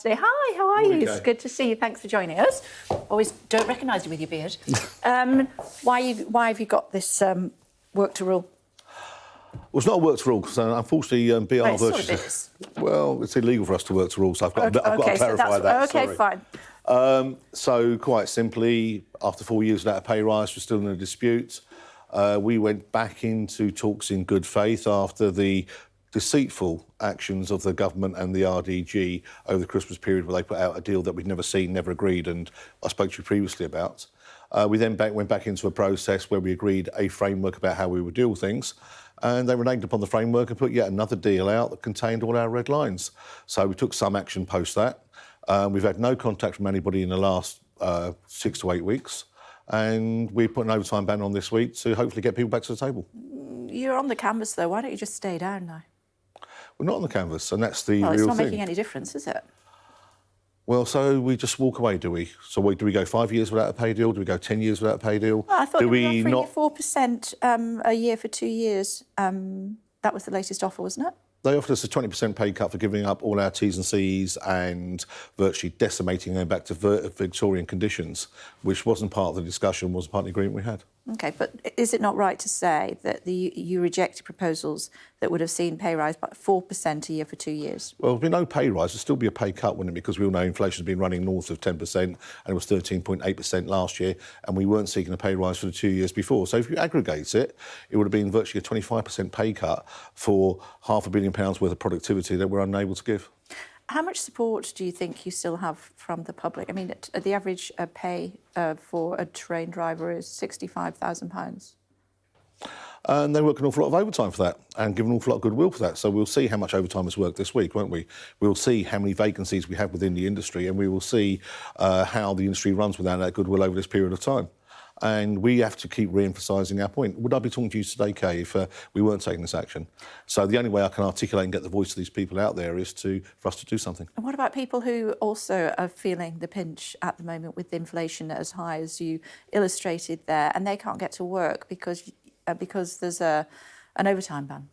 Say hi, how are you? Okay. It's good to see you. Thanks for joining us. Always don't recognise you with your beard. Why have you got this work to rule? Well, it's not a work to rule, because unfortunately, BR Well, it sort versus... of is. Well, it's illegal for us to work to rule, so I've got to Okay, so clarify that. okay, sorry. fine. So, quite simply, after 4 years without a pay rise, we're still in a dispute. We went back into talks in good faith after the deceitful actions of the government and the RDG over the Christmas period, where they put out a deal that we'd never seen, never agreed, and I spoke to you previously about. We then went back into a process where we agreed a framework about how we would deal with things, and they reneged upon the framework and put yet another deal out that contained all our red lines. So we took some action post that. We've had no contact from anybody in the last 6 to 8 weeks, and we put an overtime ban on this week to hopefully get people back to the table. You're on the canvas, though. Why don't you just stay down now? We're not on the canvas, and that's the real Well, thing. it's not making any difference, is it? Well, so we just walk away, do we? So do we go 5 years without a pay deal? Do we go 10 years without a pay deal? Well, I thought do they were we offering you 4% a year for 2 years. That was the latest offer, wasn't it? They offered us a 20% pay cut for giving up all our T's and C's and virtually decimating them back to Victorian conditions, which wasn't part of the discussion, wasn't part of the agreement we had. OK, but is it not right to say that you rejected proposals that would have seen pay rise by 4% a year for 2 years? Well, there'd be no pay rise. There'd still be a pay cut, wouldn't it? Because we all know inflation's been running north of 10%, and it was 13.8% last year, and we weren't seeking a pay rise for the 2 years before. So if you aggregate it, it would have been virtually a 25% pay cut for £500 million worth of productivity that we're unable to give. How much support do you think you still have from the public? I mean, the average pay for a train driver is £65,000. And they work an awful lot of overtime for that and give an awful lot of goodwill for that. So we'll see how much overtime is worked this week, won't we? We'll see how many vacancies we have within the industry, and we will see how the industry runs without that goodwill over this period of time. And we have to keep re-emphasising our point. Would I be talking to you today, Kay, if we weren't taking this action? So the only way I can articulate and get the voice of these people out there is for us to do something. And what about people who also are feeling the pinch at the moment with inflation as high as you illustrated there, and they can't get to work because there's an overtime ban?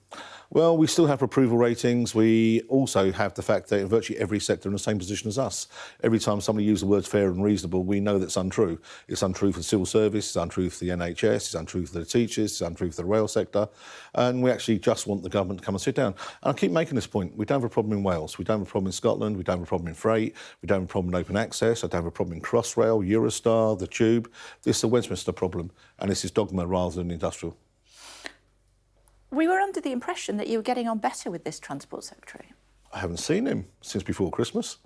Well, we still have approval ratings. We also have the fact that in virtually every sector in the same position as us. Every time somebody uses the words fair and reasonable, we know that's untrue. It's untrue for the civil service, it's untrue for the NHS, it's untrue for the teachers, it's untrue for the rail sector. And we actually just want the government to come and sit down. And I keep making this point. We don't have a problem in Wales. We don't have a problem in Scotland. We don't have a problem in freight. We don't have a problem in open access. I don't have a problem in Crossrail, Eurostar, the Tube. This is a Westminster problem, and this is dogma rather than industrial. We were under the impression that you were getting on better with this Transport Secretary. I haven't seen him since before Christmas.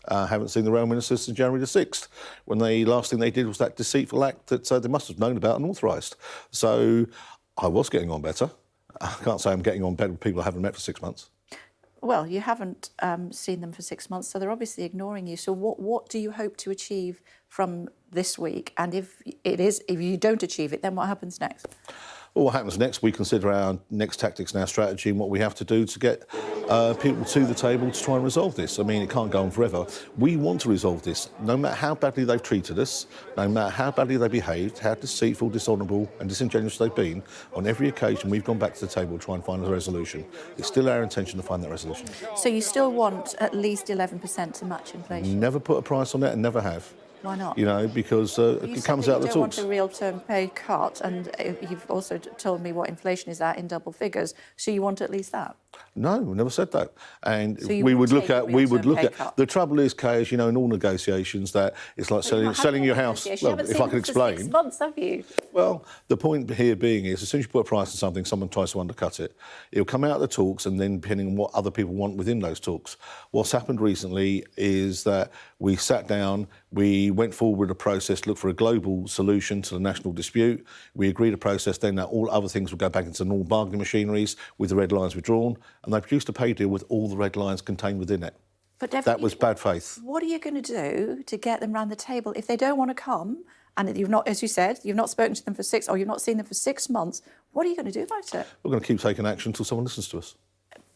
I haven't seen the Rail Minister since January the 6th, when the last thing they did was that deceitful act that they must have known about and authorised. So I was getting on better. I can't say I'm getting on better with people I haven't met for 6 months. Well, you haven't seen them for 6 months, so they're obviously ignoring you. So what do you hope to achieve from this week? And if you don't achieve it, then what happens next? Well, what happens next, we consider our next tactics and our strategy and what we have to do to get people to the table to try and resolve this. I mean, it can't go on forever. We want to resolve this, no matter how badly they've treated us, no matter how badly they behaved, how deceitful, dishonourable and disingenuous they've been. On every occasion, we've gone back to the table to try and find a resolution. It's still our intention to find that resolution. So you still want at least 11% to match inflation? Never put a price on it and never have. Why not? You know, because it comes out of the talks. You don't want a real-term pay cut, and you've also told me what inflation is at in double figures, so you want at least that? No, we never said that. And so we would look at. The trouble is, Kay, as you know, in all negotiations, that it's like selling your house. Well, if I can explain. 6 months, have you? Well, the point here being is, as soon as you put a price on something, someone tries to undercut it. It'll come out of the talks, and then depending on what other people want within those talks. What's happened recently is that we sat down, we went forward with a process to look for a global solution to the national dispute. We agreed a process then that all other things would go back into normal bargaining machineries with the red lines withdrawn, and they produced a pay deal with all the red lines contained within it. But Devin, that was bad faith. What are you going to do to get them round the table if they don't want to come? And you've not, as you said, you've not spoken to them for you've not seen them for 6 months. What are you going to do about it? We're going to keep taking action until someone listens to us.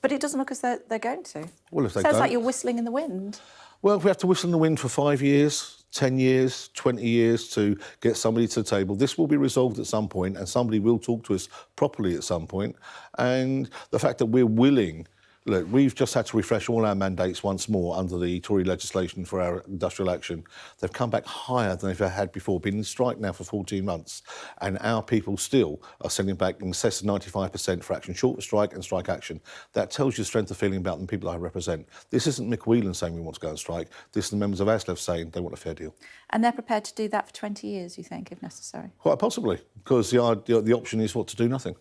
But it doesn't look as though they're going to. Well, if they Sounds don't, like you're whistling in the wind. Well, if we have to whistle in the wind for 5 years, 10 years, 20 years to get somebody to the table, this will be resolved at some point, and somebody will talk to us properly at some point. And the fact that we're willing Look, we've just had to refresh all our mandates once more under the Tory legislation for our industrial action. They've come back higher than they've ever had before, been in strike now for 14 months, and our people still are sending back in excess of 95% for action short of strike and strike action. That tells you the strength of feeling about the people I represent. This isn't Mick Whelan saying we want to go on strike. This is the members of ASLEF saying they want a fair deal. And they're prepared to do that for 20 years, you think, if necessary? Quite possibly, because the option is what, to do nothing.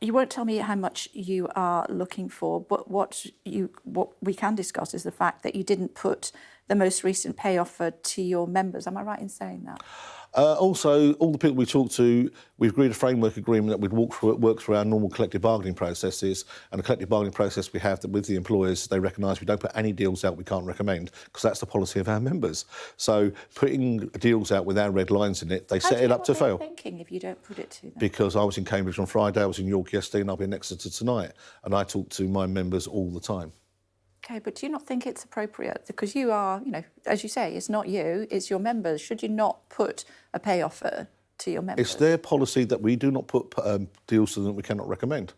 You won't tell me how much you are looking for, but what we can discuss is the fact that you didn't put the most recent pay offer to your members. Am I right in saying that? Also, all the people we talked to, we've agreed a framework agreement that we'd work through our normal collective bargaining processes. And the collective bargaining process we have with the employers, they recognise we don't put any deals out we can't recommend, because that's the policy of our members. So putting deals out with our red lines in it, they set it up to fail. How do you know what they're thinking if you don't put it to them? Because I was in Cambridge on Friday, I was in York yesterday, and I'll be in Exeter tonight. And I talk to my members all the time. OK, but do you not think it's appropriate? Because you are, you know, as you say, it's not you, it's your members. Should you not put a pay offer to your members? It's their policy that we do not put deals to them that we cannot recommend.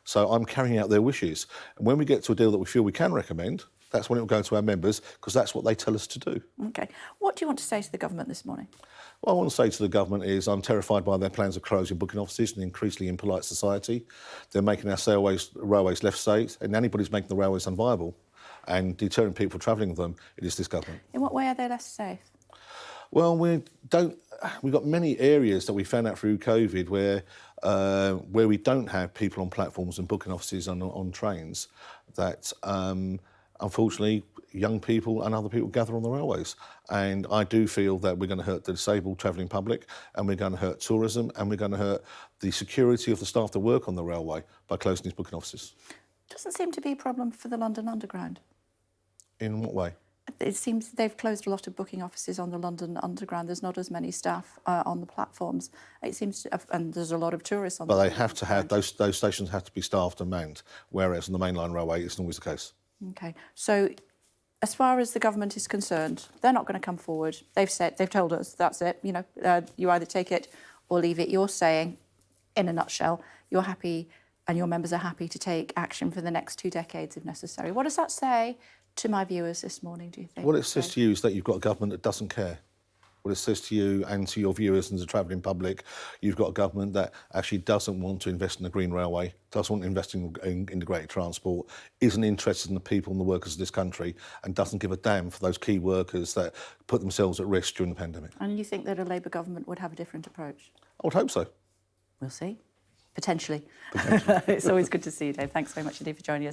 So I'm carrying out their wishes. And when we get to a deal that we feel we can recommend, that's when it will go to our members, because that's what they tell us to do. OK. What do you want to say to the government this morning? What I want to say to the government is I'm terrified by their plans of closing booking offices in an increasingly impolite society. They're making our railways left state, and anybody's making the railways unviable and deterring people travelling with them, it is this government. In what way are they less safe? Well, we've got many areas that we found out through COVID where we don't have people on platforms and booking offices on trains, that unfortunately young people and other people gather on the railways. And I do feel that we're going to hurt the disabled travelling public, and we're going to hurt tourism, and we're going to hurt the security of the staff that work on the railway by closing these booking offices. Doesn't seem to be a problem for the London Underground. In what way? It seems they've closed a lot of booking offices on the London Underground. There's not as many staff on the platforms. It seems to, and there's a lot of tourists on. But they have to have those stations have to be staffed and manned, whereas on the mainline railway isn't always the case. Okay, so as far as the government is concerned, they're not going to come forward. They've told us that's it. You know, you either take it or leave it. You're saying, in a nutshell, you're happy and your members are happy to take action for the next 2 decades if necessary. What does that say to my viewers this morning, do you think? What it says to you is that you've got a government that doesn't care. What it says to you and to your viewers and the travelling public, you've got a government that actually doesn't want to invest in the green railway, doesn't want to invest in integrated transport, isn't interested in the people and the workers of this country, and doesn't give a damn for those key workers that put themselves at risk during the pandemic. And you think that a Labour government would have a different approach? I would hope so. We'll see. Potentially. It's always good to see you, Dave. Thanks very much indeed for joining us.